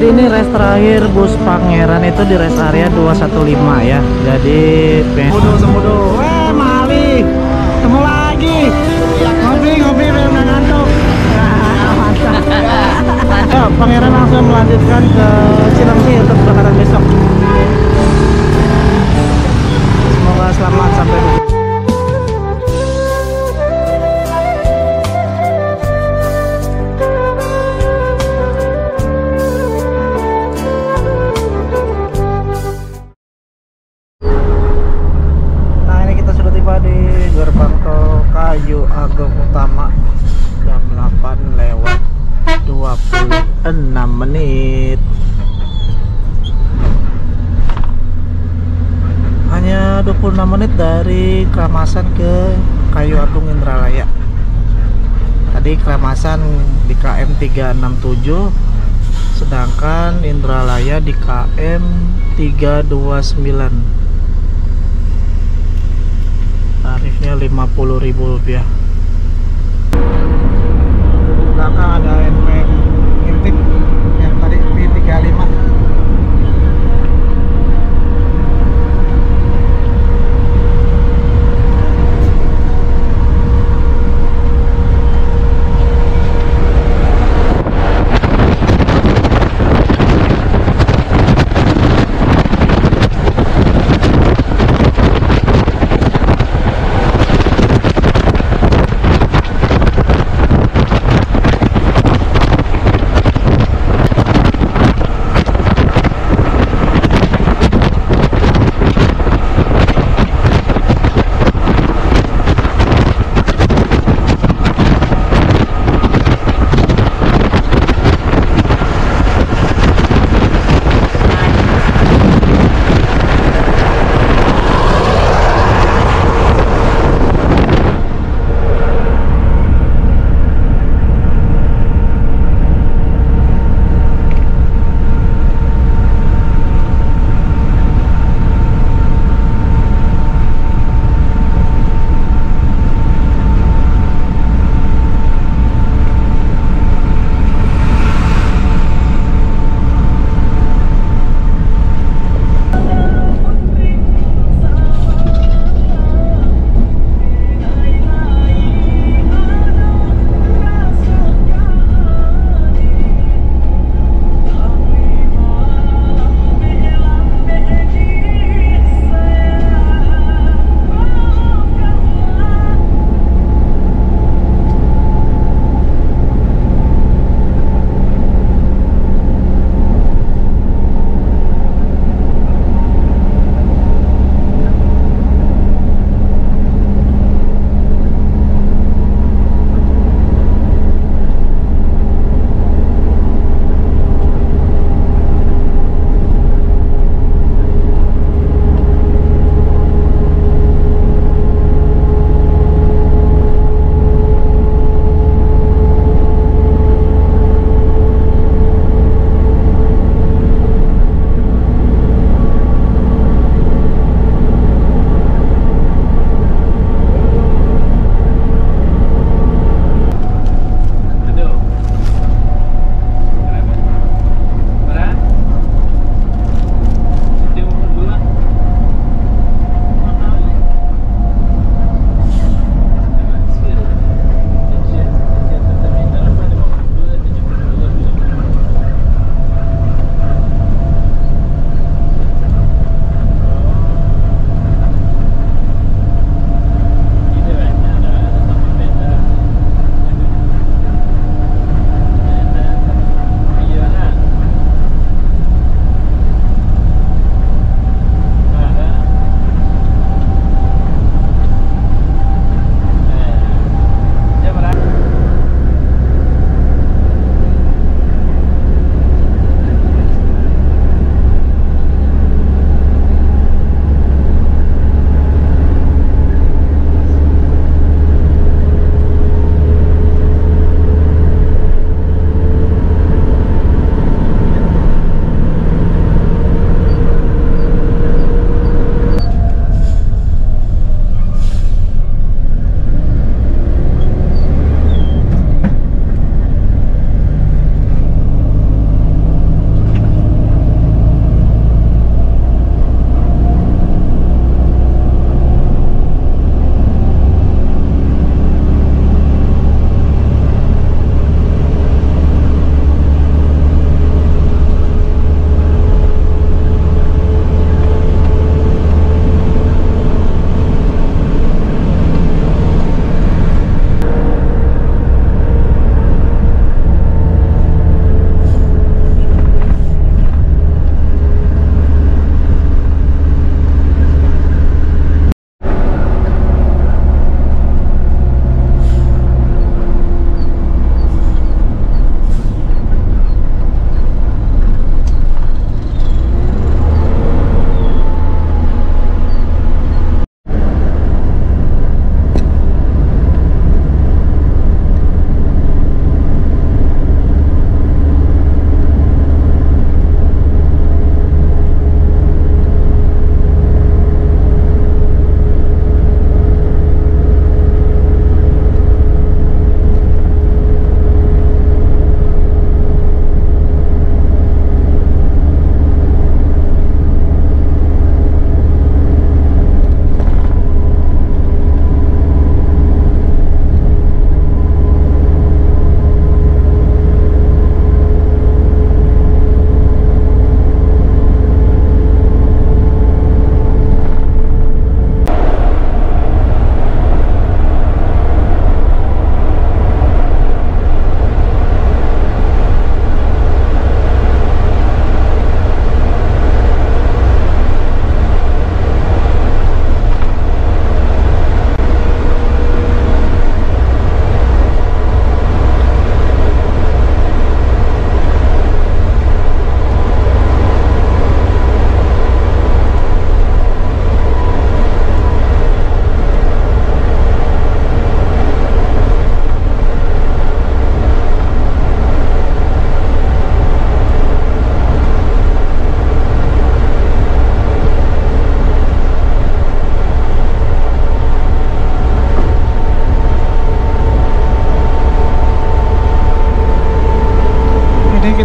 Jadi ini rest terakhir bus Pangeran itu di rest area 215 ya. Jadi Semudo. Mali. Ketemu lagi. Ngopi biar nggak ngantuk. Ya, Pangeran langsung melanjutkan ke Cilengsi untuk keberangkatan besok. Semoga selamat sampai tujuan. Di gerbang tol Kayu Agung Utama jam 8:26 menit. Hanya 26 menit dari Kramasan ke Kayu Agung Indralaya. Tadi Kramasan di KM 367, sedangkan Indralaya di KM 329. Tarifnya Rp50.000. Di belakang ada NPM Intip yang tadi P35.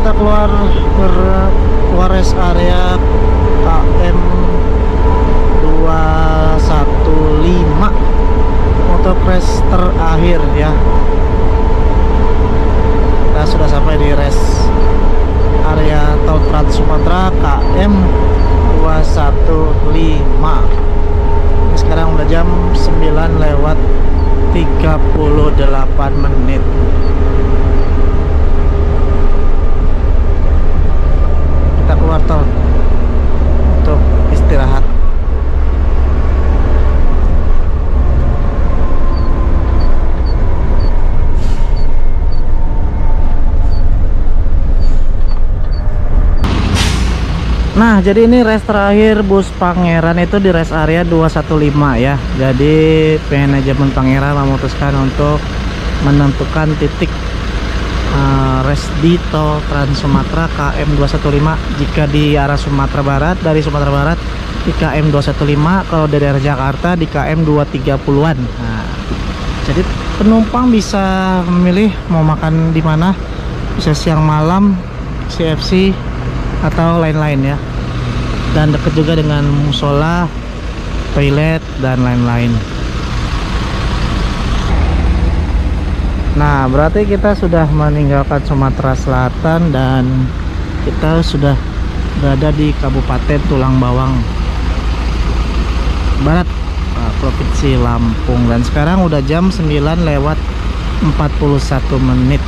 kita keluar rest area KM 215, motocross terakhir ya. Kita sudah sampai di rest area tol Trans Sumatera KM 215. Ini sekarang udah jam 9:38 menit. Kita keluar tol untuk istirahat. Nah, jadi ini rest terakhir bus Pangeran itu di rest area 215 ya. Jadi manajemen Pangeran memutuskan untuk menentukan titik rest di tol Trans Sumatera KM 215 jika di arah Sumatera Barat, dari Sumatera Barat di KM 215, kalau dari arah Jakarta di KM 230-an. Nah, jadi penumpang bisa memilih mau makan di mana, bisa siang malam, CFC atau lain-lain ya. Dan dekat juga dengan musola, toilet dan lain-lain. Nah, berarti kita sudah meninggalkan Sumatera Selatan dan kita sudah berada di Kabupaten Tulang Bawang Barat, Provinsi Lampung. Dan sekarang udah jam 9:41 menit.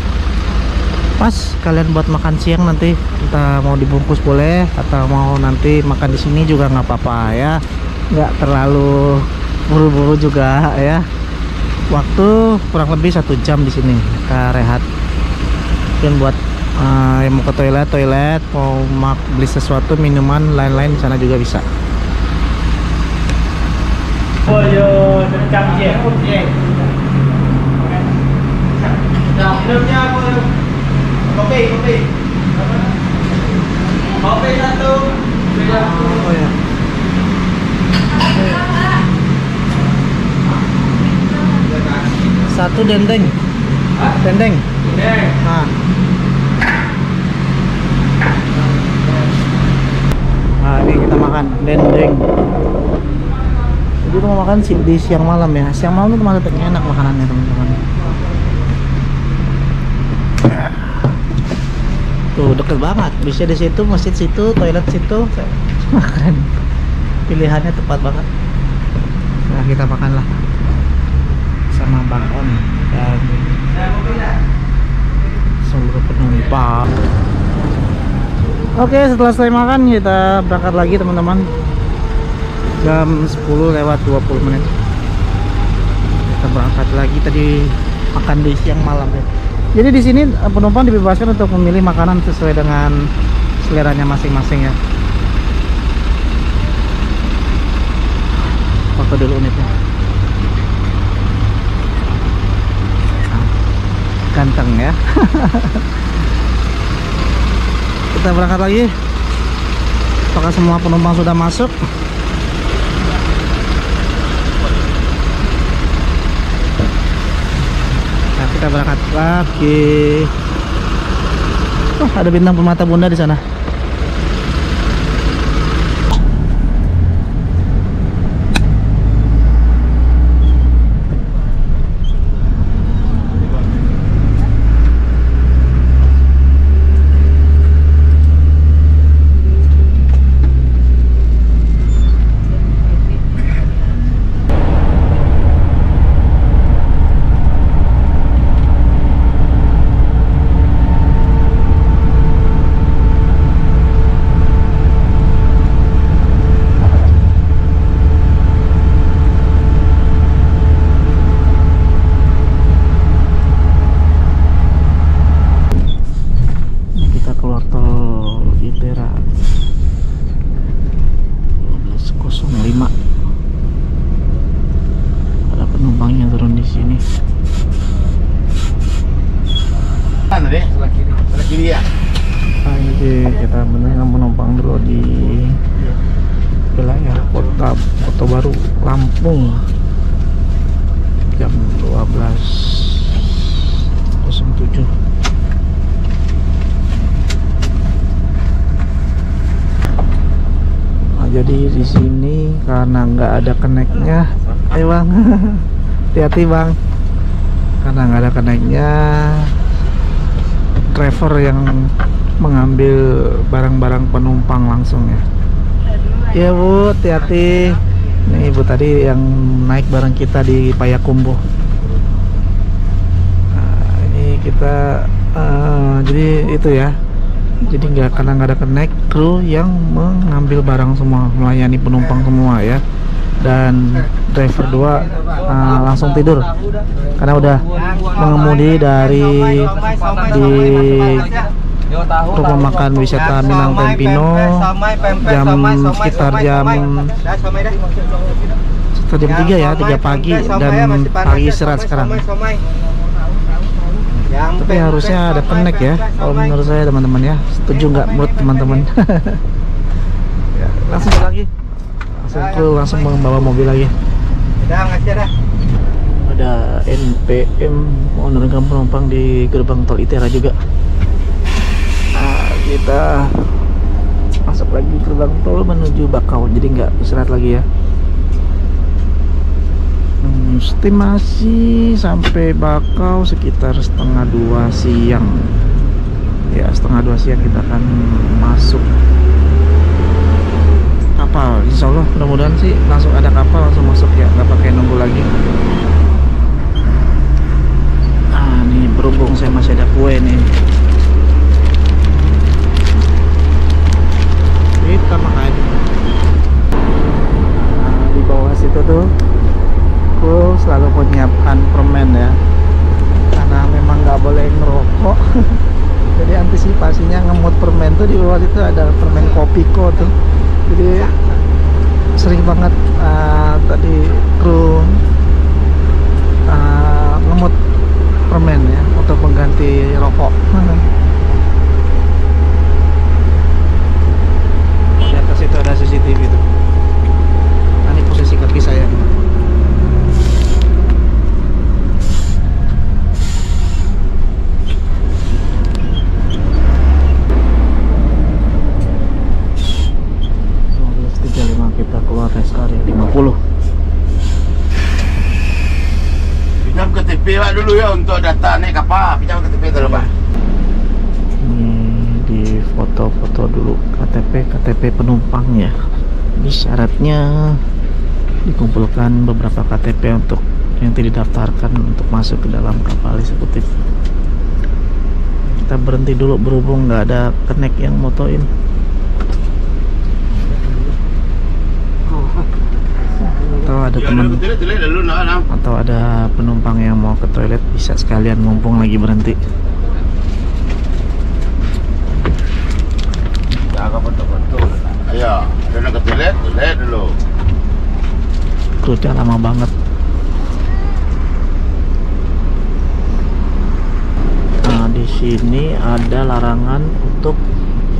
Pas kalian buat makan siang nanti, entah mau dibungkus boleh atau mau nanti makan di sini juga nggak apa-apa ya, nggak terlalu buru-buru juga ya. Waktu kurang lebih 1 jam di sini kita rehat. Mungkin buat yang mau ke toilet, mau beli sesuatu, minuman, lain-lain di sana juga bisa. Oh yo, jam je. Kopi satu. Oh ya. Satu dendeng. Dendeng. Nah. Nah, ini kita makan dendeng. Jadi kita mau makan di siang malam ya. Siang malam itu malah enak makanannya, teman-teman. Tuh deket banget, bisa di situ, masjid situ, toilet situ, keren. Pilihannya tepat banget. Nah, kita makanlah sama Bang On dan seluruh penumpang. Oke, setelah selesai makan kita berangkat lagi, teman-teman. Jam 10:20 menit. Kita berangkat lagi, tadi makan di siang malam ya. Jadi di sini penumpang dibebaskan untuk memilih makanan sesuai dengan seleranya masing-masing ya. Foto dulu unitnya. Ganteng ya. Kita berangkat lagi. Apakah semua penumpang sudah masuk? Kita berangkat lagi. Oh, ada bintang permata bunda di sana. Kita menumpang dulu di wilayah Kota Baru, Lampung, jam 12:07. sini karena nggak ada keneknya. Ayo bang, hati-hati bang, karena nggak ada keneknya. Driver yang mengambil barang-barang penumpang langsung ya. Ya bu, hati-hati. Nih ibu tadi yang naik bareng kita di Payakumbuh. Nah, ini kita jadi itu ya. Jadi karena nggak ada connect, kru yang mengambil barang semua, melayani penumpang semua ya. Dan driver 2 langsung tidur karena udah mengemudi dari di rumah makan wisata Minang Tempino sekitar jam 3 ya, 3 pagi, dan pagi istirahat sekarang. Tapi harusnya ada connect ya, kalau menurut saya teman-teman ya. Setuju nggak menurut teman-teman? Ya, langsung lagi, langsung membawa mobil lagi. Ada NPM mau menurunkan penumpang di gerbang tol ITERA juga. Nah, kita masuk lagi gerbang tol menuju Bakau, jadi nggak istirahat lagi ya. Estimasi sampai Bakau sekitar 1:30 siang ya. 1:30 siang kita akan masuk kapal, insya Allah. Mudah-mudahan sih langsung ada kapal, langsung masuk ya, nggak pakai nunggu lagi. Nah nih, berhubung saya masih ada kue nih, kita makan. Nah, di bawah situ tuh aku selalu menyiapkan permen ya, karena memang nggak boleh ngerokok. Jadi antisipasinya ngemut permen tuh di bawah itu ada permen Kopiko tuh. Jadi sering banget tadi kru ngemut permen ya untuk mengganti rokok. Di atas itu ada CCTV tuh. Nah, ini posisi kaki saya. Kita keluar rest area 50. Pinjam KTP Pak dulu ya untuk data naik kapal. Pinjam KTP dulu Pak. Ini di foto-foto dulu KTP penumpang ya. Ini syaratnya dikumpulkan beberapa KTP untuk yang tidak didaftarkan untuk masuk ke dalam kapal eksekutif. Kita berhenti dulu berhubung nggak ada connect yang motoin. Atau ada penumpang yang mau ke toilet, bisa sekalian mumpung lagi berhenti. Jaga betul-betul. Ayo, ada nak ke toilet dulu. Kerja lama banget. Nah, di sini ada larangan untuk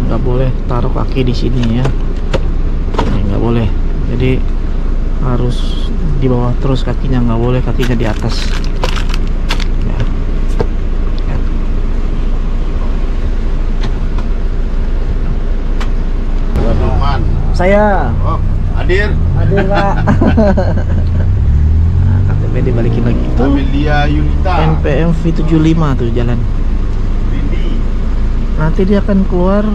nggak boleh taruh kaki di sini ya. Ini nggak boleh. Jadi harus di bawah terus kakinya, nggak boleh kakinya di atas ya. Ya. Teman. Saya Oh, hadir Pak. Nah, KTP dibalikin lagi itu Amelia Yunita NPM V75 tuh jalan. Windy. Nanti dia akan keluar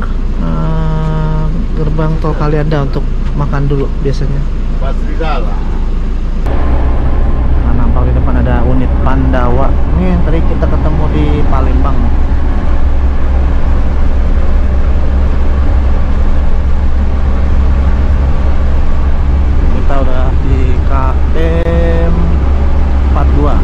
gerbang tol Kalianda untuk makan dulu biasanya. Pasrizal. Nah, nampak di depan ada unit Pandawa. Ini yang tadi kita ketemu di Palembang. Kita udah di KM 42.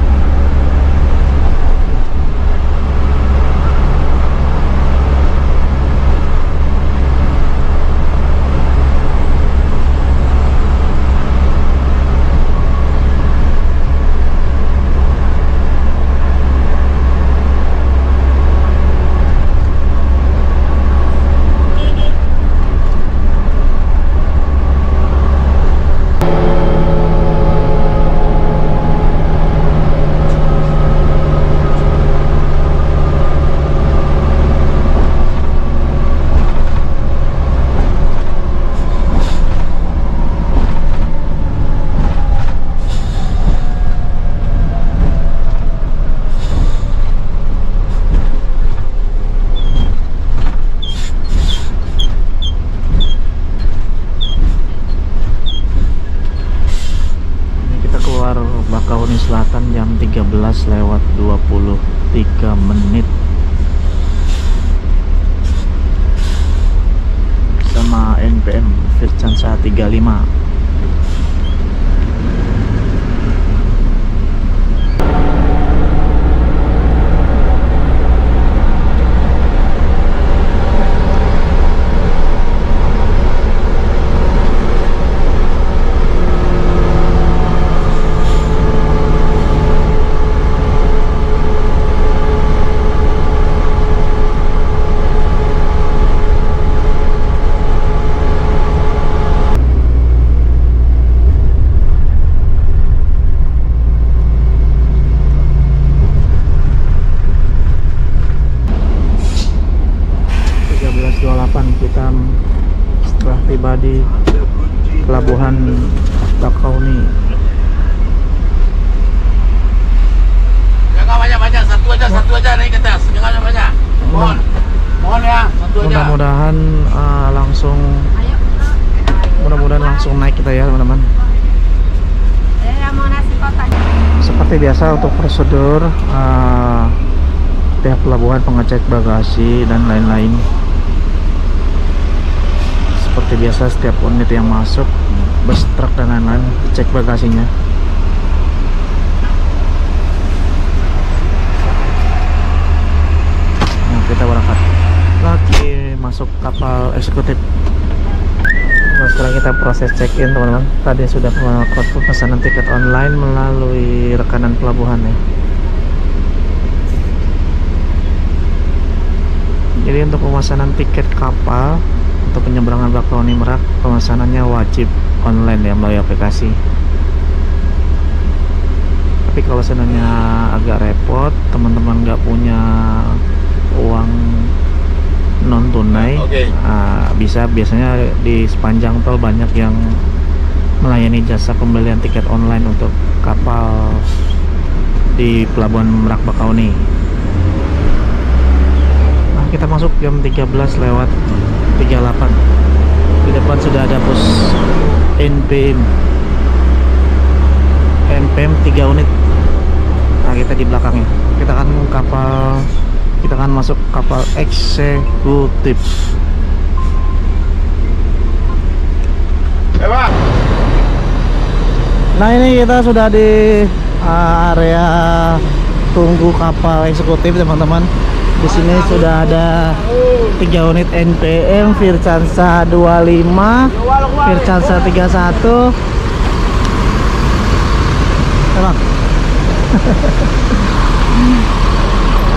13:23 sama NPM Vircansa 35. Kita setelah tiba di pelabuhan Bakauni. Jangan banyak-banyak, satu aja naik ke atas. Jangan banyak. Mohon ya, satu aja. Mudah-mudahan langsung naik kita ya, teman-teman. Seperti biasa untuk prosedur pihak pelabuhan pengecek bagasi dan lain-lain. Seperti biasa setiap unit yang masuk, bus truk dan lain-lain, cek bagasinya. Nah, kita berangkat lagi masuk kapal eksekutif. Nah, sekarang kita proses check-in, teman-teman. Tadi sudah melakukan pemesanan tiket online melalui rekanan pelabuhan ya. Jadi untuk pemesanan tiket kapal untuk penyeberangan Bakauni Merak, pemesanannya wajib online ya, melalui aplikasi. Tapi kalau seandainya agak repot, teman-teman nggak punya uang non tunai, biasanya di sepanjang tol banyak yang melayani jasa pembelian tiket online untuk kapal di pelabuhan Merak Bakauni. Nah, kita masuk jam 13:38. Di depan sudah ada bus NPM 3 unit. Nah, kita di belakangnya. Kita akan masuk kapal eksekutif. Nah, ini kita sudah di area tunggu kapal eksekutif, teman-teman. Di sini sudah ada 3 unit NPM Vircansa 25, Vircansa 31. Emang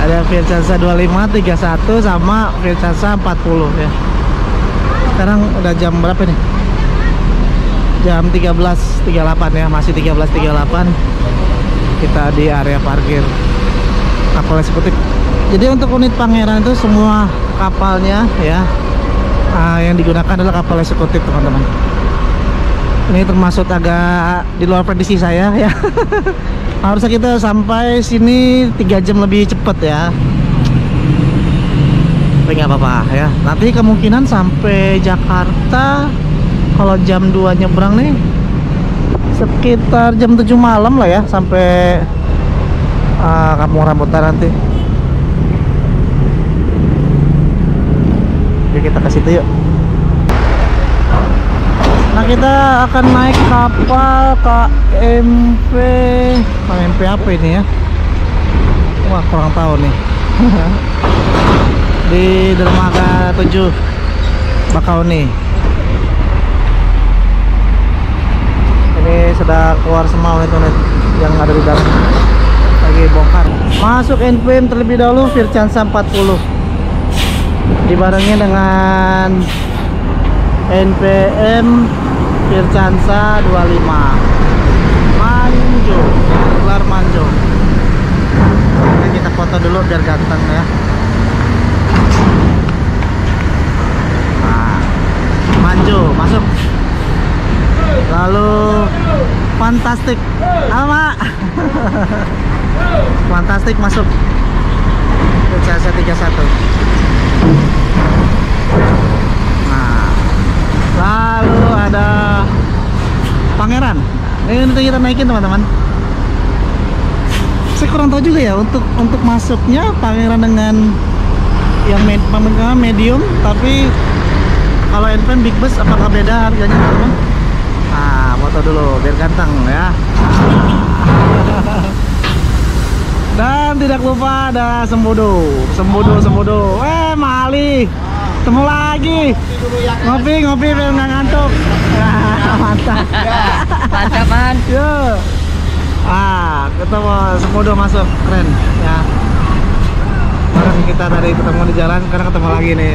ada Vircansa 25, 31 sama Vircansa 40 ya. Sekarang udah jam berapa nih? Jam 13:38 ya, masih 13:38. Kita di area parkir kapal eksekutif. Jadi untuk unit Pangeran itu semua kapalnya ya, yang digunakan adalah kapal eksekutif, teman-teman. Ini termasuk agak di luar prediksi saya ya. Harusnya kita sampai sini 3 jam lebih cepat ya. Tapi nggak apa-apa ya. Nanti kemungkinan sampai Jakarta kalau jam 2 nyebrang nih sekitar jam 7 malam lah ya, sampai Kampung Rambutan nanti. Oke, kita ke situ yuk. Nah, kita akan naik kapal KMP apa ini ya? Wah, kurang tahu nih. Di dermaga 7 Bakauni. Ini sudah keluar semua unit-unit yang ada di dalam, lagi bongkar. Masuk NPM terlebih dahulu, Vircansa 40. Dibarengnya dengan NPM Vircansa 25 Manjo, gelar Manjo. Oke, kita foto dulu biar ganteng ya. Nah, Manjo masuk. Lalu Fantastik, Mak. Fantastik masuk. Vircansa 31. Nah, lalu ada Pangeran. Ini nanti kita naikin, teman-teman. Saya kurang tahu juga ya untuk masuknya Pangeran dengan yang medium, tapi kalau Envan Big Bus apakah beda harganya teman-teman? Nah, foto dulu biar ganteng ya. Dan tidak lupa ada Sembodo. Mali, ketemu lagi. Ngopi biar nggak ngantuk. Mantap. Mantap man. Yo. Ketemu Sembodo masuk, keren ya. Barang kita tadi ketemu di jalan, sekarang ketemu lagi nih,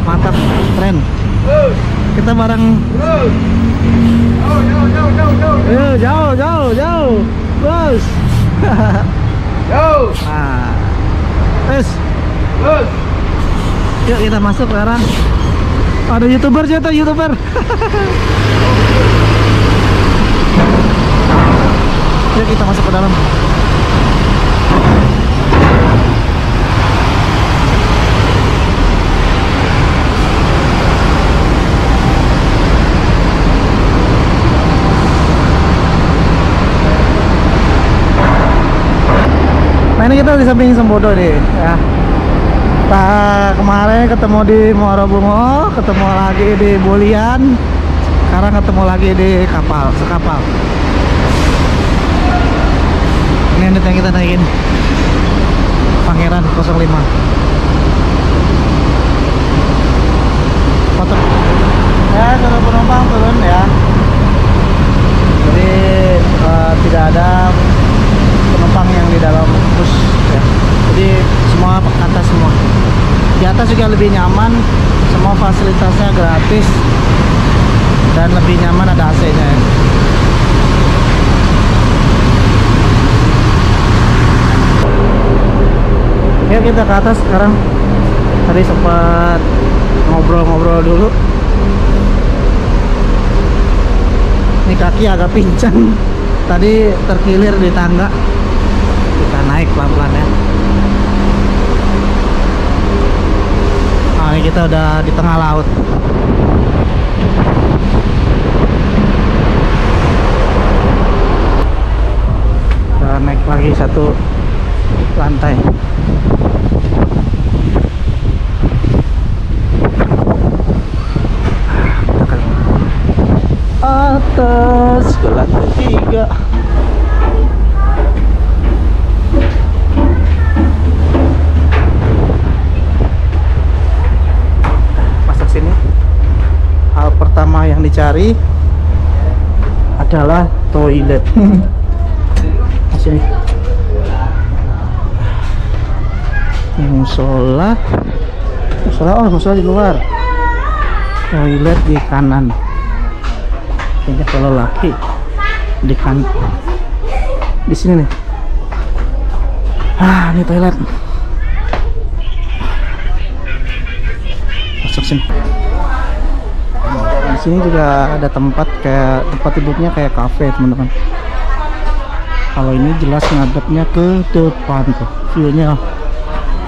mantap, keren. Kita bareng. Jauh, bos. Yuk kita masuk sekarang. Ada YouTuber. Yuk kita masuk ke dalam. Nah, ini kita di samping Sembodo nih ya. Kemarin ketemu di Muara Bungo, ketemu lagi di Bulian, sekarang ketemu lagi di sekapal. Ini unit yang kita naikin, Pangeran 05. Foto ya, seluruh penumpang turun ya. Jadi tidak ada penumpang yang di dalam bus ya. Jadi semua ke atas semua. Di atas juga lebih nyaman, semua fasilitasnya gratis dan lebih nyaman, ada AC-nya ya. Ya kita ke atas sekarang. Tadi sempat ngobrol-ngobrol dulu. Ini kaki agak pincang. Tadi terkilir di tangga. Kita naik pelan-pelan ya. Nah, ini kita udah di tengah laut. Kita naik lagi satu lantai. Atas ke lantai 3. Masuk sini. Hal pertama yang dicari adalah toilet. Sini. Ini musola di luar. Toilet di kanan. Kayaknya kalau laki di kan di sini nih. Ini toilet. Masuk sini. Di sini juga ada tempat duduknya kayak kafe teman-teman. Kalau ini jelas ngadepnya ke depan tuh, view-nya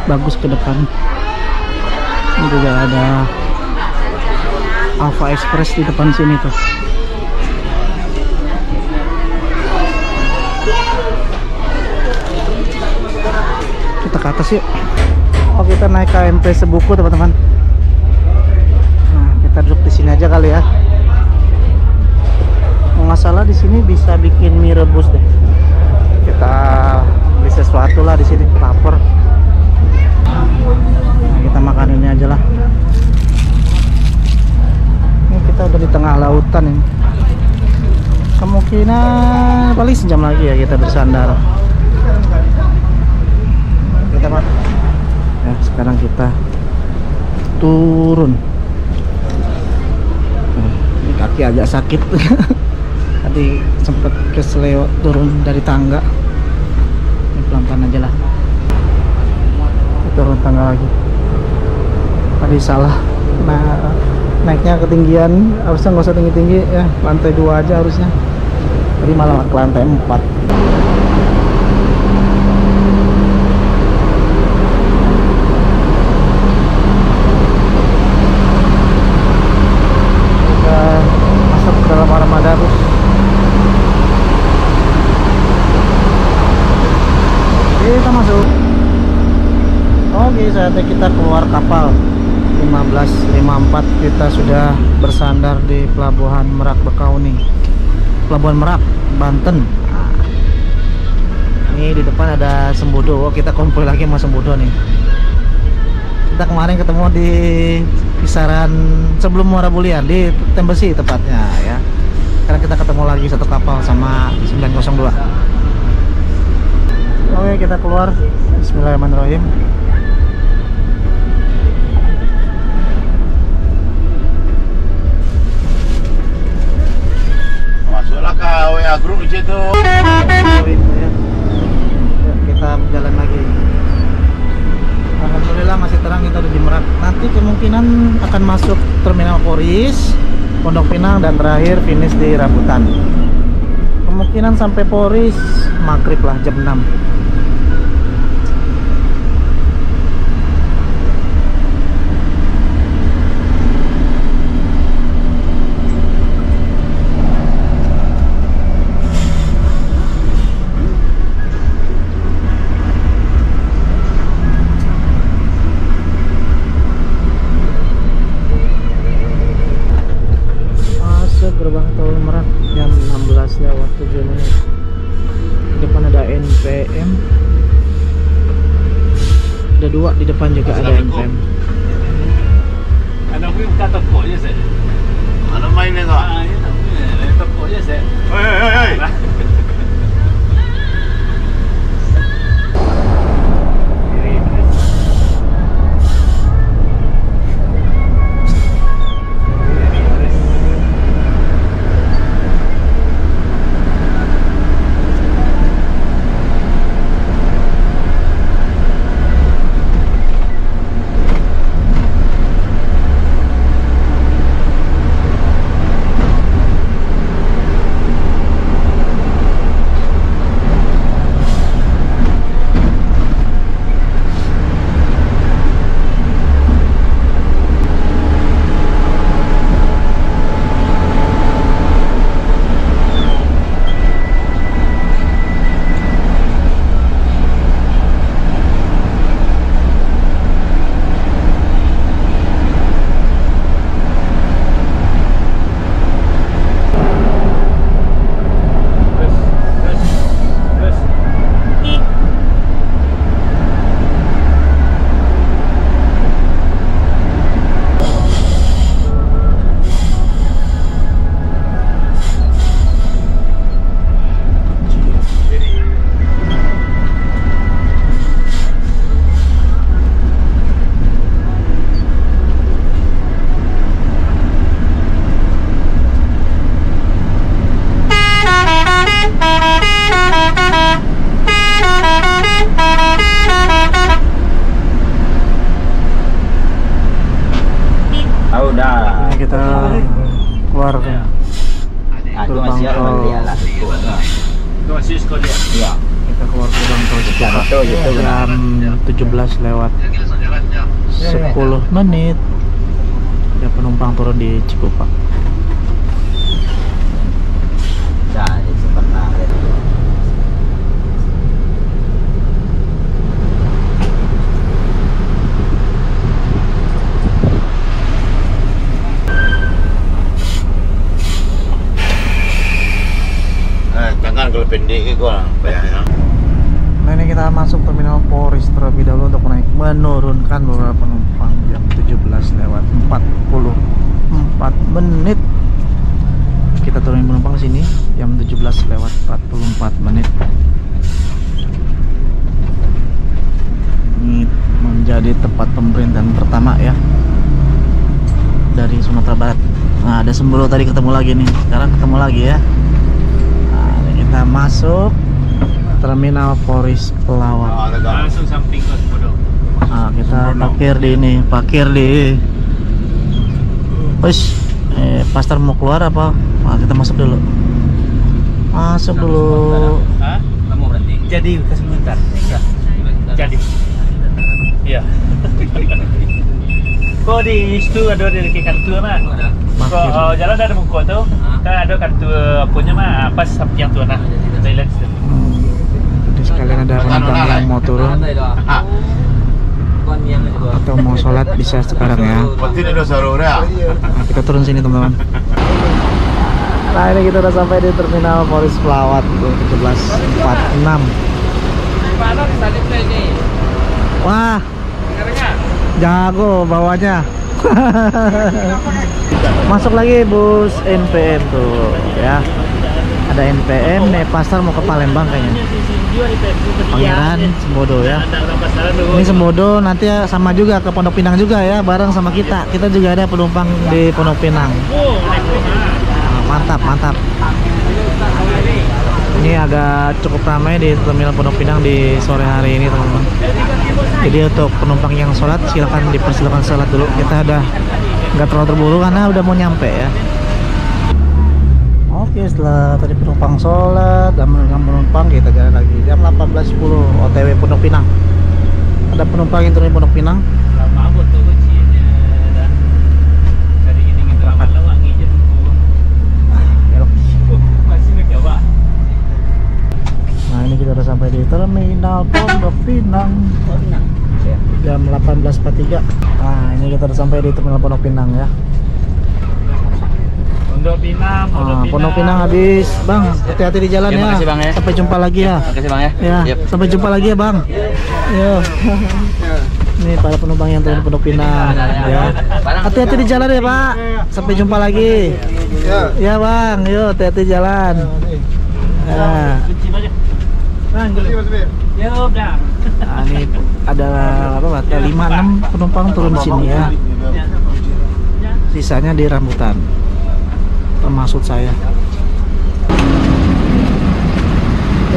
bagus ke depan. Ini juga ada Alpha Express di depan sini tuh. Kita ke atas yuk. Oh, kita naik KMP Sebuku teman-teman. Nah, kita duduk di sini aja kali ya. Nggak salah di sini bisa bikin mie rebus deh. Kita beli sesuatu lah di sini, lapar. Nah, kita makan ini aja lah. Ini kita udah di tengah lautan ini. Kemungkinan paling sejam lagi ya kita bersandar. Kita pak. Ya, sekarang kita turun. Ini kaki agak sakit. Tadi sempat keseleo turun dari tangga. Ini pelan-pelan aja lah. Turun tangga lagi. Tadi salah. Nah, naiknya ketinggian, harusnya nggak usah tinggi-tinggi ya, lantai 2 aja harusnya. Tadi malah ke lantai 4. Kita masuk ke dalam armada bus. saatnya kita keluar kapal. 15.54 kita sudah bersandar di Pelabuhan Merak Bakauni, Pelabuhan Merak, Banten. Nah, ini di depan ada Sembodo. Oh, kita kumpul lagi sama Sembodo nih. Kita kemarin ketemu di kisaran sebelum Muara Bulian di Tembesi tepatnya ya. Sekarang kita ketemu lagi satu kapal sama 902. Oke, kita keluar. Bismillahirrahmanirrahim. Masuklah ke WA grup di situ. Kita jalan lagi. Alhamdulillah masih terang, kita udah di Merak. Nanti kemungkinan akan masuk Terminal Poris, Pondok Pinang, dan terakhir finish di Rambutan. Kemungkinan sampai Poris maghrib lah, jam 6. Gerbang tol Merak jam 16:07. Di depan ada NPM. Ada dua di depan juga ada NPM. Anak gue buka toko je saya. Mana main ni kau? Ya toko je saya. Hei. Ini kita keluar gerbang tol. Tu masih sekolah. Ya. Kita keluar gerbang tol Cikupa jam 17:10 menit. Ada penumpang turun di Cikupa. Jangan kalau pendek ke kau bayangnya. Nah, ini kita masuk Terminal Poris terlebih dahulu untuk menurunkan beberapa penumpang jam 17:44 menit. Kita turunin penumpang sini jam 17:44 menit. Ini menjadi tempat pemberhentian pertama ya dari Sumatera Barat. Nah, ada Sembolo tadi ketemu lagi nih. Sekarang ketemu lagi ya. Nah, ini kita masuk Terminal Poris Pelawan. Langsung samping kos bodoh. Nah, kita parkir di ini, parkir di. Wes, pastor mau keluar apa? Nah, kita masuk dulu. Masuk dulu. Hah? Kamu berarti. Jadi sebentar. Jadi. Iya. Kok di situ ada dari kartu mah? Kok jalan ada buku tuh? Kan ada kartu punya mah pas yang tuh nah. Toilet. Jadi sekalian ada penumpang yang mau turun. Atau mau sholat bisa sekarang ya. Pasti ada sarungnya. Nah, kita turun sini teman-teman. Nah ini kita udah sampai di terminal Polis Pelawat 1746. Wah, jago bawanya. Masuk lagi bus NPM tuh ya. Ada NPM nih, pasar mau ke Palembang kayaknya. Pangeran Sembodo ya. Ini Sembodo nanti ya sama juga ke Pondok Pinang juga ya, bareng sama kita. Kita juga ada penumpang di Pondok Pinang. Mantap, mantap. Ini agak cukup ramai di terminal Pondok Pinang di sore hari ini teman-teman. Jadi untuk penumpang yang sholat silakan dipersilakan sholat dulu. Kita udah nggak terlalu terburu karena udah mau nyampe ya. Oke, setelah tadi penumpang sholat dan menunggu penumpang, kita jalan lagi jam 18.10 OTW Pondok Pinang. Ada penumpang yang turun di Pondok Pinang. Nah ini kita udah sampai di terminal Pondok Pinang jam 18.43. Nah ini kita udah sampai di terminal Pondok Pinang ya. Pondok Pinang, Pondok Pinang habis bang, hati-hati di jalan ya. Makasih bang ya. Sampai jumpa lagi ya. Makasih bang ya. Ya, Yep. sampai jumpa lagi ya bang. Yo. Ini para penumpang yang turun di Pondok Pinang ya. Hati-hati di jalan ya pak. Sampai jumpa lagi. Ya bang, yuk hati-hati jalan. Ya. Nah, ini ada apa? Ada 5-6 penumpang turun di sini ya. Sisanya di rambutan, termasuk saya.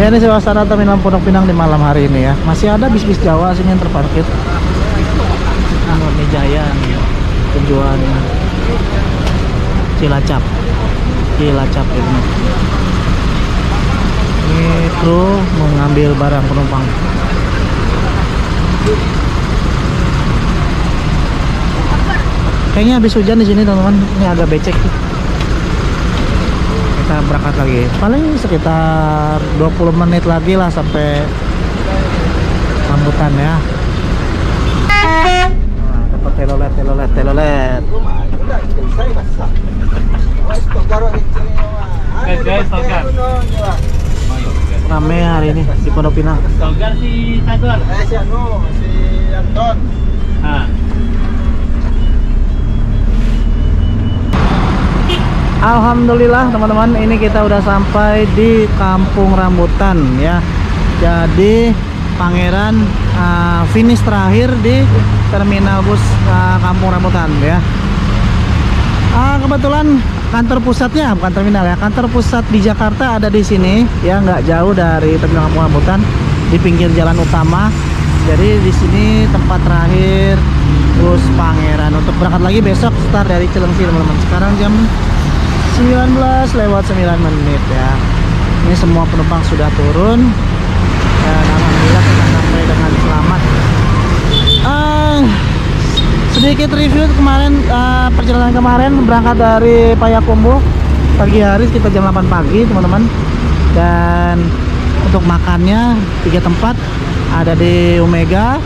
Ya ini suasana terminal Pondok Pinang di malam hari ini ya. Masih ada bis-bis Jawa sini yang terparkir. Ini Jaya tujuan Cilacap. Cilacap ini. Ini kru mengambil barang penumpang. Kayaknya habis hujan di sini teman-teman. Ini agak becek tuh. Kita berangkat lagi. Paling sekitar 20 menit lagi lah sampai rambutan ya. Nah, dapat telolet. Guys, togar. Rame hari ini di Pondok Pinang. Togar si Tagor. Si Anton. Ah. Alhamdulillah teman-teman, ini kita udah sampai di Kampung Rambutan ya. Jadi Pangeran finish terakhir di terminal bus Kampung Rambutan ya. Kebetulan kantor pusatnya bukan terminal ya, kantor pusat di Jakarta ada di sini ya, nggak jauh dari terminal Kampung Rambutan, di pinggir jalan utama. Jadi di sini tempat terakhir bus Pangeran untuk berangkat lagi besok start dari Cilengsi teman-teman. Sekarang jam 19:09 ya. Ini semua penumpang sudah turun dan alhamdulillah kita sampai dengan selamat. Sedikit review kemarin, perjalanan kemarin berangkat dari Payakumbuh pagi hari sekitar jam 8 pagi teman-teman. Dan untuk makannya 3 tempat, ada di Omega,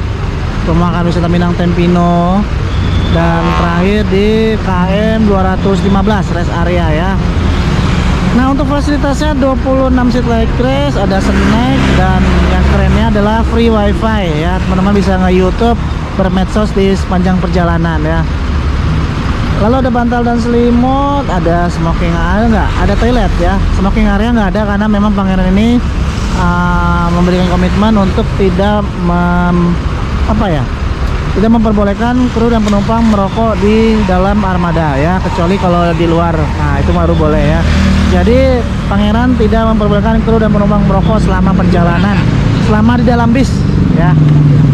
rumah makan wisata Minang Tempino, dan terakhir di KM 215 rest area ya. Nah untuk fasilitasnya 26 seat like rest, ada snack, dan yang kerennya adalah free wifi ya. Teman-teman bisa nge-YouTube, bermedsos di sepanjang perjalanan ya. Lalu ada bantal dan selimut, ada smoking area nggak? Ada toilet ya. Smoking area nggak ada karena memang Pangeran ini memberikan komitmen untuk tidak tidak memperbolehkan kru dan penumpang merokok di dalam armada ya, kecuali kalau di luar. Nah itu baru boleh ya. Jadi Pangeran tidak memperbolehkan kru dan penumpang merokok selama perjalanan, selama di dalam bis ya.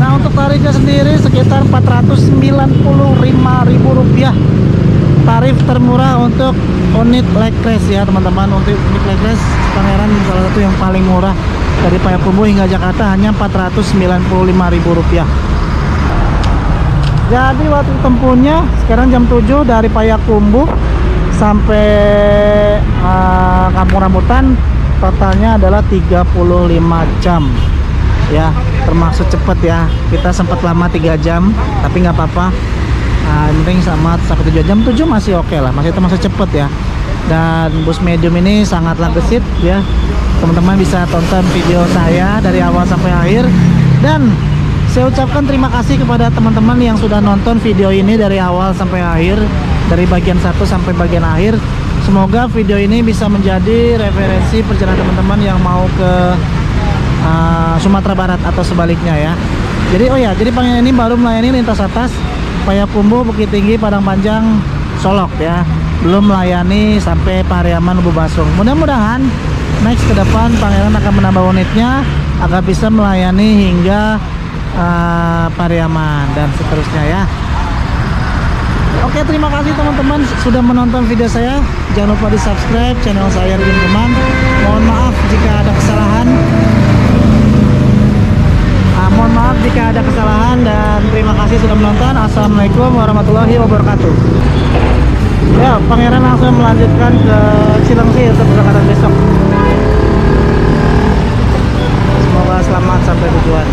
Nah untuk tarifnya sendiri sekitar Rp495.000. Tarif termurah untuk unit leg rest ya teman-teman. Untuk unit leg rest Pangeran salah satu yang paling murah dari Payakumbuh hingga Jakarta, hanya Rp495.000. Jadi waktu tempuhnya sekarang jam 7 dari Payakumbuh sampai Kampung Rambutan, totalnya adalah 35 jam. ya, termasuk cepet ya. Kita sempat lama 3 jam, tapi nggak apa-apa. Yang penting sama sampai 7 jam, 7 masih oke lah, masih termasuk cepet ya. Dan bus medium ini sangatlah gesit ya. Teman-teman bisa tonton video saya dari awal sampai akhir. Dan saya ucapkan terima kasih kepada teman-teman yang sudah nonton video ini dari awal sampai akhir, dari bagian 1 sampai bagian akhir. Semoga video ini bisa menjadi referensi perjalanan teman-teman yang mau ke Sumatera Barat atau sebaliknya ya. Jadi jadi Pangeran ini baru melayani lintas atas Payakumbuh, Bukit Tinggi, Padang Panjang, Solok ya. Belum melayani sampai Pariaman, Lubuk Basung. Mudah-mudahan next ke depan Pangeran akan menambah unitnya agar bisa melayani hingga Pariaman dan seterusnya ya. Oke, terima kasih teman-teman sudah menonton video saya. Jangan lupa di subscribe channel saya Ridin Teman. Mohon maaf jika ada kesalahan. Mohon maaf jika ada kesalahan dan terima kasih sudah menonton. Assalamualaikum warahmatullahi wabarakatuh. Ya, Pangeran langsung melanjutkan ke Cilengsi untuk keberangkatan besok. Semoga selamat sampai tujuan.